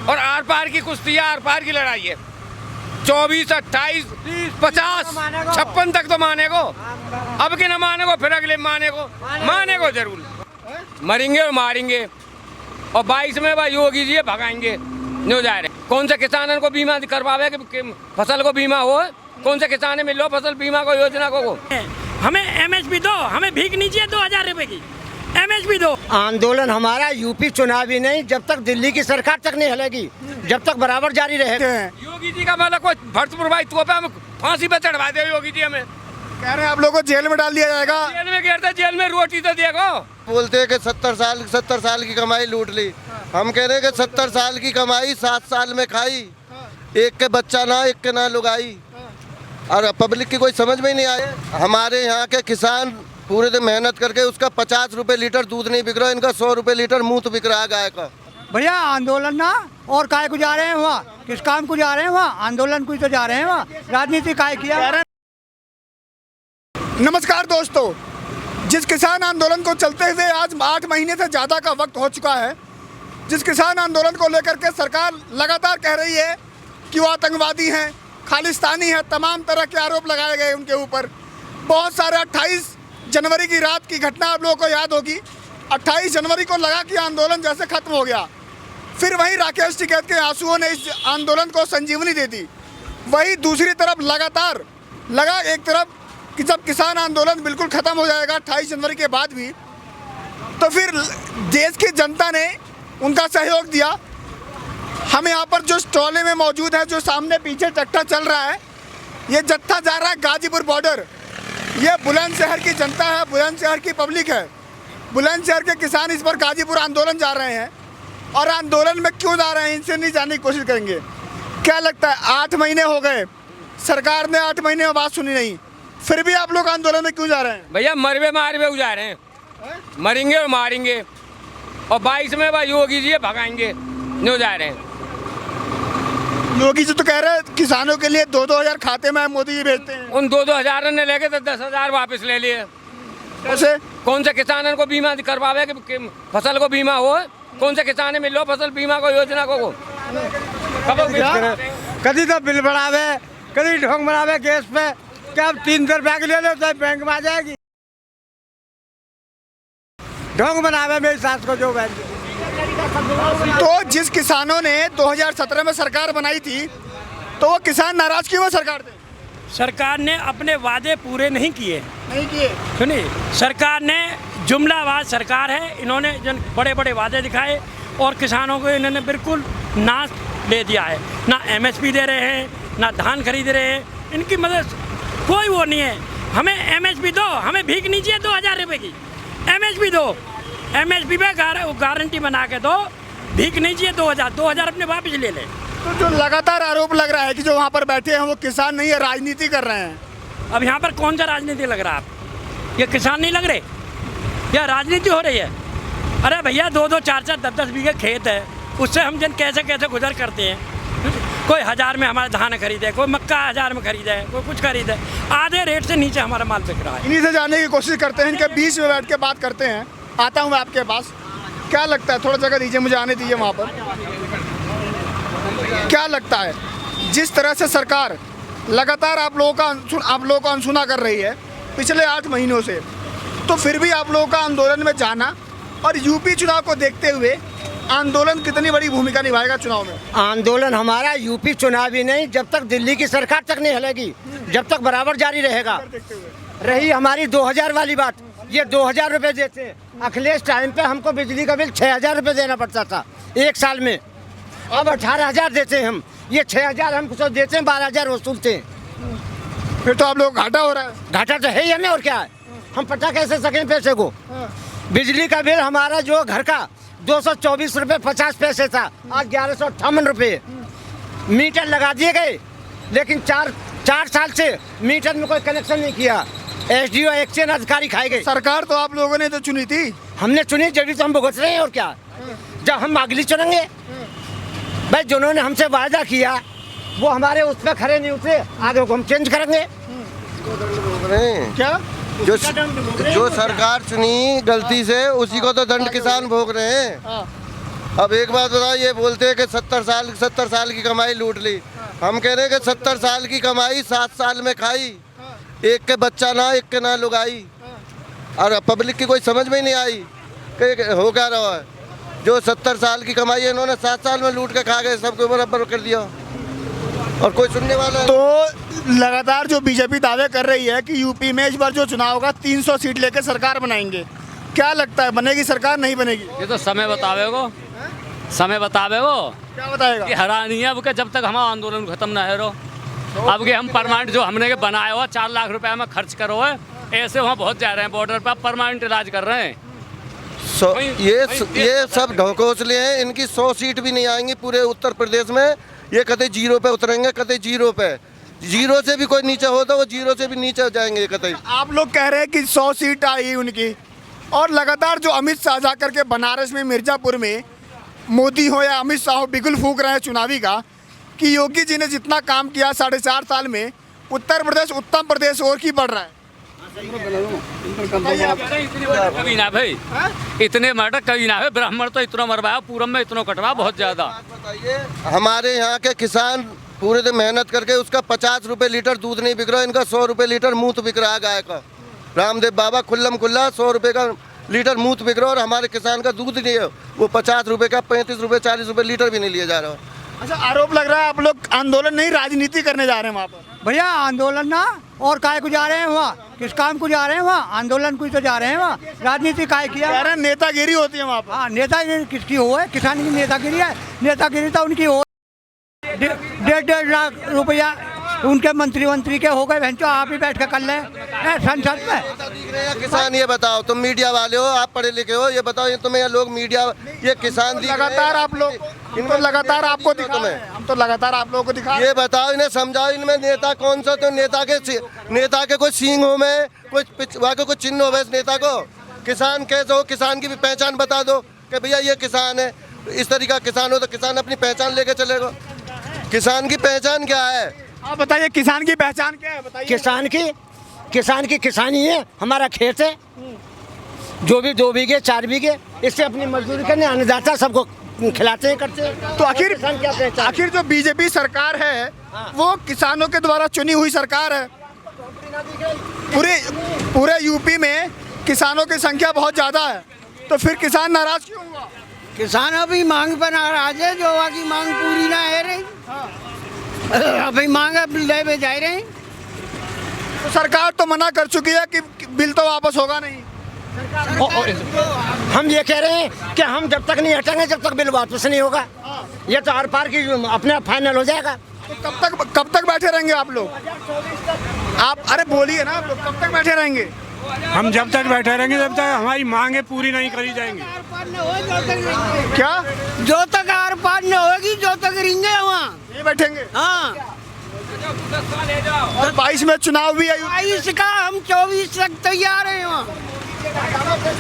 और आर पार की कुश्ती है, आर पार की लड़ाई है। 24, 28, 50, 56 तक तो माने को, अब के न माने को, फिर अगले माने को जरूर मरेंगे और मारेंगे। और 22 में भाई योगी जी भगाएंगे जो जा रहे। कौन से किसानों को बीमा करवावे कि फसल को बीमा हो? कौन से किसान मिल लो फसल बीमा को योजना को? हमें एमएसपी दो, हमें भीख नहीं चाहिए 2000 रुपए की, एमएसपी दो। आंदोलन हमारा यूपी चुनाव ही नहीं, जब तक दिल्ली की सरकार तक नहीं हिलेगी, जब तक बराबर जारी रहेगा। योगी जी का मतलब कोई भरतपुर भाई तो पे हम फांसी पे चढ़वा दे। योगी जी हमें कह रहे हैं आप लोगों को जेल में डाल दिया जाएगा। जेल में गिरते, जेल में रोटी तो देगा। बोलते हैं कि 70 साल की कमाई लूट ली। हम कह रहे हैं कि 70 साल की कमाई 7 साल में खाई, एक के बच्चा ना, एक के ना लुगाई, और पब्लिक की कोई समझ में ही नहीं आए। हमारे यहाँ के किसान पूरे दिन मेहनत करके उसका 50 रुपए लीटर दूध नहीं बिक रहा, इनका 100 रुपए लीटर मूत बिक रहा है गाय का। भैया आंदोलन ना और काय को जा रहे हैं वहाँ, किस काम को जा रहे हैं वहाँ? आंदोलन को ही तो जा रहे हैं वहाँ, राजनीति काय किया। नमस्कार दोस्तों, जिस किसान आंदोलन को चलते हुए आज 8 महीने से ज़्यादा का वक्त हो चुका है, जिस किसान आंदोलन को लेकर के सरकार लगातार कह रही है कि वो आतंकवादी हैं, खालिस्तानी है, तमाम तरह के आरोप लगाए गए उनके ऊपर। बहुत सारे 28 जनवरी की रात की घटना आप लोगों को याद होगी। 28 जनवरी को लगा कि आंदोलन जैसे ख़त्म हो गया, फिर वहीं राकेश टिकैत के आंसुओं ने इस आंदोलन को संजीवनी दे दी। वहीं दूसरी तरफ लगातार लगा एक तरफ कि जब किसान आंदोलन बिल्कुल ख़त्म हो जाएगा 28 जनवरी के बाद भी, तो फिर देश की जनता ने उनका सहयोग दिया। हम यहाँ पर जो स्टॉले में मौजूद है, जो सामने पीछे ट्रैक्टर चल रहा है, ये जत्था जा रहा है गाजीपुर बॉर्डर। ये बुलंदशहर की जनता है, बुलंदशहर की पब्लिक है, बुलंदशहर के किसान इस पर गाजीपुर आंदोलन जा रहे हैं। और आंदोलन में क्यों जा रहे हैं, इनसे नहीं जानने की कोशिश करेंगे। क्या लगता है 8 महीने हो गए, सरकार ने 8 महीने में बात सुनी नहीं, फिर भी आप लोग आंदोलन में क्यों जा रहे हैं? भैया मरवे मारवे जा रहे हैं, मरेंगे और मारेंगे। और 22 में भाई योगी जी भगाएंगे जो जा रहे हैं। योगी जी तो कह रहे हैं किसानों के लिए 2-2 हज़ार खाते में मोदी जी भेजते हैं। उन 2-2 हज़ार ने लेके तो 10,000 वापस ले लिए। कैसे? कौन से किसानों को बीमा करवावे कि फसल को बीमा हो? कौन से किसान मिल लो फसल बीमा को योजना को? कभी तो बिल बढ़ावे, कभी ढोंग बनावे गैस पे, क्या 3 रुपया के ले लो तो बैंक में आ जाएगी। ढोंग बनावे मेरी सास को जो बैंक। तो जिस किसानों ने 2017 में सरकार बनाई थी, तो वो किसान नाराज क्यों है सरकार से? सरकार ने अपने वादे पूरे नहीं किए। सुनिए, सरकार ने जुमलाबाज सरकार है, इन्होंने जन बड़े बड़े वादे दिखाए और किसानों को इन्होंने बिल्कुल नाश ले दिया है। ना एमएसपी दे रहे हैं, ना धान खरीद रहे हैं, इनकी मदद कोई वो नहीं है। हमें एमएसपी दो, हमें भीख नहीं चाहिए 2000 रुपए की, एमएसपी दो, एमएसपी पे गारंटी बना के दो, भीख नहीं चाहिए 2000 अपने वापस ले ले। तो जो लगातार आरोप लग रहा है कि जो वहाँ पर बैठे हैं वो किसान नहीं है, राजनीति कर रहे हैं। अब यहाँ पर कौन सा राजनीति लग रहा है? आप ये किसान नहीं लग रहे, या राजनीति हो रही है? अरे भैया 2-2, 4-4, 10-10 बीघे खेत है, उससे हम जन कैसे कैसे गुजर करते हैं। कोई 1000 में हमारा धान खरीदे, कोई मक्का 1000 में खरीदे, कोई कुछ खरीदे, आधे रेट से नीचे हमारा माल बिक रहा है। इन्हीं से जानने की कोशिश करते हैं, इनके बीच में बैठ के बात करते हैं। आता हूँ मैं आपके पास। क्या लगता है, थोड़ा जगह दीजिए, मुझे आने दीजिए वहाँ पर। क्या लगता है जिस तरह से सरकार लगातार आप लोगों को अनसुना कर रही है पिछले 8 महीनों से, तो फिर भी आप लोगों का आंदोलन में जाना और यूपी चुनाव को देखते हुए आंदोलन कितनी बड़ी भूमिका निभाएगा चुनाव में? आंदोलन हमारा यूपी चुनाव ही नहीं, जब तक दिल्ली की सरकार तक नहीं हिलेगी, जब तक बराबर जारी रहेगा। रही हमारी 2000 वाली बात, ये 2000 रुपये देते हैं। अखिलेश टाइम पे हमको बिजली का बिल 6000 रुपये देना पड़ता था 1 साल में, अब 18,000 देते हैं हम। ये 6000 हम कुछ देते हैं, 12,000 वसूलते हैं। फिर तो आप लोग घाटा हो रहा है। घाटा तो है ही हमें, और क्या है, हम पता कैसे सकें पैसे को। बिजली का बिल हमारा जो घर का 224 रुपये 50 पैसे था, आज 1158 रुपये। मीटर लगा दिए गए, लेकिन 4 साल से मीटर में कोई कनेक्शन नहीं किया। एसडीओ एक्शन अधिकारी खाए गए। सरकार तो आप लोगों ने तो चुनी थी। हमने चुनी, जब तो हम भुगत रहे हैं, और क्या। जब हम अगली चुनेंगे भाई, जिन्होंने हमसे वायदा किया वो हमारे उस पर खड़े नहीं उतरे, आगे को हम चेंज करेंगे। क्या जो सरकार चुनी गलती से, उसी को तो दंड किसान भोग रहे हैं। अब एक बात बताओ, ये बोलते हैं कि 70 साल की कमाई लूट ली। हम कह रहे हैं कि 70 साल की कमाई 7 साल में खाई, एक के बच्चा ना एक के ना लुगाई। और पब्लिक की कोई समझ में ही नहीं आई कि हो क्या रहा है। जो 70 साल की कमाई है इन्होंने 7 साल में लूट के खा गए, सबको बराबर कर दिया और कोई सुनने वाला तो लगातार जो बीजेपी दावे कर रही है कि यूपी में इस बार जो चुनाव होगा 300 सीट लेकर सरकार बनाएंगे, क्या लगता है बनेगी सरकार नहीं बनेगी? ये तो समय बतावेगो, समय बतावेगो। क्या बताएगा? कि हरा नहीं है, अब के जब तक हमारा आंदोलन खत्म ना हो। अब के हम परमानेंट जो हमने के बनाया हुआ 4 लाख रुपए में खर्च करो है, ऐसे वहाँ बहुत जा रहे हैं बॉर्डर पर, परमानेंट इलाज कर रहे हैं। ये सब ढकोसले हैं। इनकी 100 सीट भी नहीं आएंगी पूरे उत्तर प्रदेश में। ये कतई 0 पे उतरेंगे, कतई 0 पे। 0 से भी कोई नीचे हो तो वो 0 से भी नीचे जाएंगे कतई। आप लोग कह रहे हैं कि 100 सीट आई उनकी, और लगातार जो अमित शाह जा करके बनारस में मिर्जापुर में मोदी हो या अमित शाह हो बिगुल फूंक रहे हैं चुनावी का कि योगी जी ने जितना काम किया 4.5 साल में, उत्तर प्रदेश उत्तम प्रदेश और की बढ़ रहा है। कभी ना भाई, इतने मर्डर कभी ना है। ब्राह्मण तो इतना मरवाया, पूरब में इतना कटवा, बहुत ज्यादा। बताइए, हमारे यहाँ के किसान पूरे दिन मेहनत करके उसका 50 रुपए लीटर दूध नहीं बिक रहा, इनका 100 रुपए लीटर मूत बिक रहा है गाय का। रामदेव बाबा खुल्लम खुल्ला 100 रुपए का लीटर मूत बिक रहा है और हमारे किसान का दूध नहीं है, वो 50 रुपए का 35 रुपए 40 रुपए लीटर भी नहीं लिया जा रहा। अच्छा, आरोप लग रहा है आप लोग आंदोलन नहीं राजनीति करने जा रहे हैं वहाँ पर। भैया आंदोलन ना, और काय को जा रहे हैं वहाँ, किस काम को जा रहे हैं वहाँ? आंदोलन को ही तो जा रहे हैं वहाँ, राजनीति काय किया? कह रहे हैं नेतागिरी होती है वहाँ पर। हाँ, नेतागिरी किसकी हो है? किसान की नेतागिरी है? नेतागिरी तो उनकी हो। 1.5 लाख रुपया उनके मंत्री के हो गए, बहन आप ही बैठ के कर ले संसद में। किसान ये बताओ, तुम मीडिया वाले हो, आप पढ़े लिखे हो, ये बताओ, ये तुम्हें ये लोग मीडिया, ये किसान लगातार आप लोग, इनको लगातार आपको दिखा रहे हैं, हम तो लगातार आप लोगों को दिखा रहे हैं। ये बताओ, इन्हें समझाओ, इनमें नेता कौन सा? तो नेता के कोई सींग हो में, कोई चिन्ह हो इस नेता को। किसान कैसे हो, किसान की भी पहचान बता दो कि भैया ये किसान है, इस तरीका किसान हो तो किसान अपनी पहचान लेके चलेगा। किसान की पहचान क्या है? आप बताइए, किसान की पहचान क्या है बताइए? किसान की किसानी है, हमारा खेत है, जो भी 2 बीघे 4 बीघे, इससे अपनी मजदूरी करने अन्नदाता सबको खिलाते हैं, करते हैं। तो आखिर जो बीजेपी सरकार है वो किसानों के द्वारा चुनी हुई सरकार है। पूरे यूपी में किसानों की संख्या बहुत ज्यादा है, तो फिर किसान नाराज क्यों हुआ? किसान अभी मांग पर नाराज है, जो की मांग पूरी ना है रही। अभी मांग ले में जा रहे हैं। तो सरकार तो मना कर चुकी है कि बिल तो वापस होगा नहीं। हम ये कह रहे हैं कि हम जब तक नहीं हटेंगे जब तक बिल वापस नहीं होगा। ये तो आर पार की अपने आप फाइनल हो जाएगा। तो कब तक बैठे रहेंगे आप लोग? आप अरे बोलिए ना, आप लोग कब तक बैठे रहेंगे? हम जब तक बैठे रहेंगे जब तक हमारी मांगे पूरी नहीं करी जाएंगी। क्या? जो तक आर पार न होगी, जो तक रहेंगे वहाँ ये बैठेंगे। हाँ, और 22 में चुनाव भी है। 22 का हम 24 तक तैयार हैं वहाँ,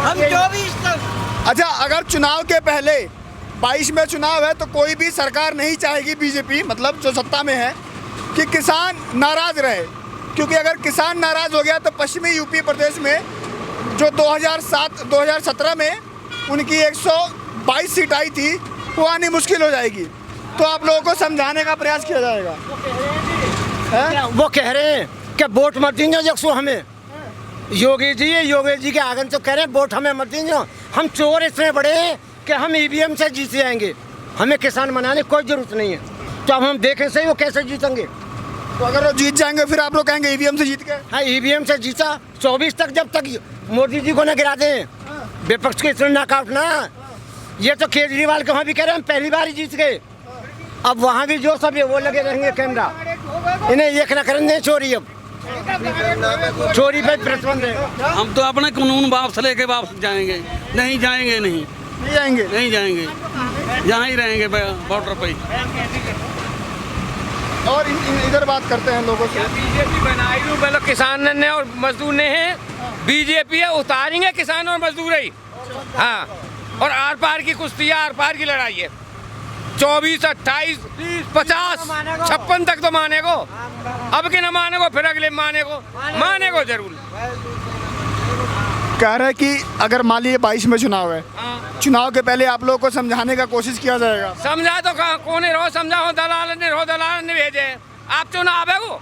हम 24 तक। अच्छा, अगर चुनाव के पहले 22 में चुनाव है तो कोई भी सरकार नहीं चाहेगी, बीजेपी मतलब जो सत्ता में है, कि किसान नाराज रहे, क्योंकि अगर किसान नाराज हो गया तो पश्चिमी यूपी प्रदेश में जो 2017 में उनकी 122 सीट आई थी वो आनी मुश्किल हो जाएगी। तो आप लोगों को समझाने का प्रयास किया जाएगा। वो कह रहे हैं कि वोट मत दीजिए जक्सो हमें, योगी जी के आगन तो कह रहे हैं वोट हमें मत दीजिए, हम चोर इतने बड़े हैं कि हम ईवीएम से जीत जाएंगे, हमें किसान बनाने की कोई जरूरत नहीं है। तो अब हम देखें सही वो कैसे जीतेंगे। तो अगर वो जीत जाएंगे फिर आप लोग कहेंगे ईवीएम से जीत गए। हाँ, ईवीएम से जीता। 24 तक जब तक मोदी जी को न गिरा दें, विपक्ष के इतना नॉकआउट ना। ये तो केजरीवाल के वहाँ भी कह रहे हैं हम पहली बार ही जीत गए, अब वहाँ भी जो सब है वो लगे रहेंगे कैमरा, इन्हें एक न करेंगे चोरी। अब चोरी पे प्रतिबंध है। हम तो अपने कानून वापस लेके वापस जाएंगे। नहीं जाएंगे, नहीं जाएंगे, यहाँ ही रहेंगे बॉर्डर पे। और इधर बात करते हैं लोगों से। बीजेपी बनाई हूँ पहले किसान ने और मजदूर ने है, बीजेपी है उतारेंगे किसान और मजदूर ही। हाँ, और आर पार की कुश्ती है, आर पार की लड़ाई है। 24, 28, 50, 56 तक तो मानेगो, अब के न मानेगो फिर अगले मानेगो जरूर। कह रहे हैं कि अगर मान लीजिए 22 में चुनाव है, चुनाव के पहले आप लोगों को समझाने का कोशिश किया जाएगा। समझा तो कौन रो समझाओ, दलाल ने भेजे। आप चुनाव है वो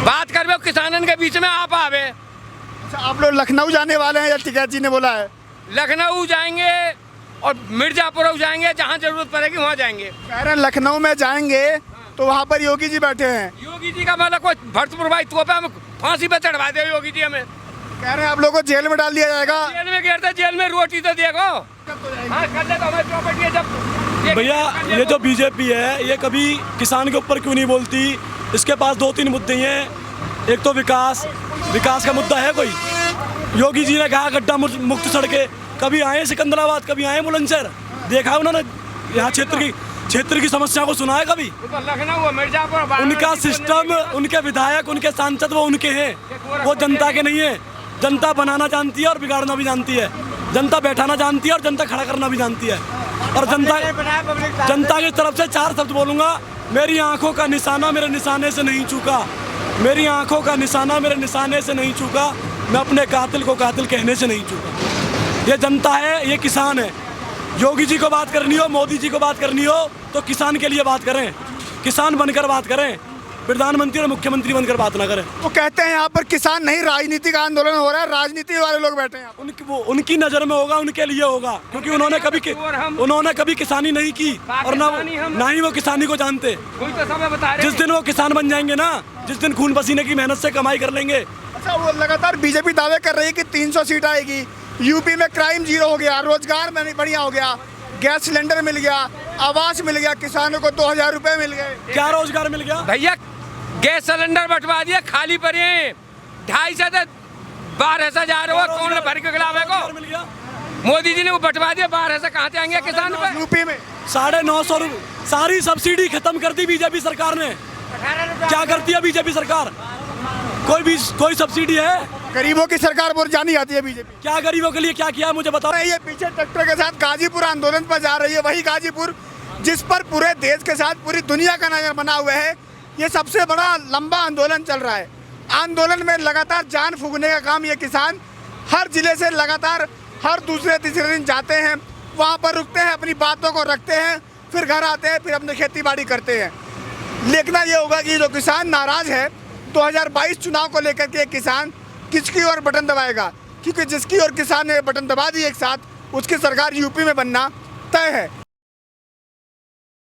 बात कर किसानन के बीच में आप आवे। अच्छा, आप लोग लखनऊ जाने वाले हैं या टिकैत जी ने बोला है? लखनऊ जाएंगे और मिर्जापुर जाएंगे, जहाँ जरूरत पड़ेगी वहाँ जाएंगे। कह रहे हैं लखनऊ में जाएंगे तो वहाँ पर योगी जी बैठे हैं। योगी जी का मतलब कोई भरतपुर भाई तो पे हम फांसी पे चढ़वा दे योगी जी हमें। कह रहे हैं आप लोग को जेल में डाल दिया जाएगा। जेल में गिरते, जेल में रोटी तो देखो। हाँ, कर ले तो हमें प्रॉपर्टी है जब। भैया ये जो बीजेपी है ये कभी किसान के ऊपर क्यों नहीं बोलती? इसके पास 2-3 मुद्दे हैं। एक तो विकास का मुद्दा है कोई। योगी जी ने कहा गड्ढा मुक्त सड़कें, कभी आए सिकंदराबाद, कभी आए बुलंदशहर, देखा उन्होंने यहाँ क्षेत्र की समस्या को सुना है कभी? लखनऊ, मिर्जापुर, उनका सिस्टम, उनके विधायक, उनके सांसद वो उनके हैं, वो जनता के नहीं है। जनता बनाना जानती है और बिगाड़ना भी जानती है। जनता बैठाना जानती है और जनता खड़ा करना भी जानती है। और जनता की तरफ से 4 शब्द बोलूँगा। मेरी आंखों का निशाना मेरे निशाने से नहीं चूका, मेरी आंखों का निशाना मेरे निशाने से नहीं चूका, मैं अपने कातिल को कातिल कहने से नहीं चूका। ये जनता है, ये किसान है। योगी जी को बात करनी हो, मोदी जी को बात करनी हो तो किसान के लिए बात करें, किसान बनकर बात करें, प्रधानमंत्री और मुख्यमंत्री बनकर बात ना करें। वो कहते हैं यहाँ पर किसान नहीं, राजनीतिक आंदोलन हो रहा है, राजनीति वाले लोग बैठे हैं। उनकी नज़र में होगा, उनके लिए होगा, क्योंकि उन्होंने कभी किसानी नहीं की और ना ही वो किसानी को जानते। जिस दिन वो किसान बन जाएंगे ना, जिस दिन खून पसीने की मेहनत से कमाई कर लेंगे। अच्छा, वो लगातार बीजेपी दावे कर रही है कि 300 सीट आएगी, यूपी में क्राइम जीरो हो गया, रोजगार में बढ़िया हो गया, गैस सिलेंडर मिल गया, आवास मिल गया, किसानों को 2000 रुपए मिल गए। क्या रोजगार मिल गया भैया? गैस सिलेंडर बंटवा दिया, खाली पड़े 2.5 से 12,000 कौन भर के खिलावे को? मिल गया। मोदी जी ने वो बंटवा दिया, 12 से कहाँ से आएंगे किसान पे? यूपी में 950 रुपये सारी सब्सिडी खत्म कर दी बीजेपी सरकार ने। क्या करती है बीजेपी सरकार? कोई सब्सिडी है? गरीबों की सरकार बोल जानी जाती है बीजेपी। क्या गरीबों के लिए क्या किया मुझे बताओ। ये पीछे ट्रैक्टर के साथ गाजीपुर आंदोलन पर जा रही है, वही गाजीपुर जिस पर पूरे देश के साथ पूरी दुनिया का नजर बना हुआ है। ये सबसे बड़ा लंबा आंदोलन चल रहा है। आंदोलन में लगातार जान फूंकने का काम ये किसान हर जिले से लगातार हर दूसरे तीसरे दिन जाते हैं, वहाँ पर रुकते हैं, अपनी बातों को रखते हैं, फिर घर आते हैं, फिर अपनी खेती बाड़ी करते हैं। देखना ये होगा कि जो किसान नाराज है 2022 चुनाव को लेकर के किसान किसकी ओर बटन दबाएगा, क्योंकि जिसकी ओर किसान ने बटन दबा दी एक साथ, उसकी सरकार यूपी में बनना तय है।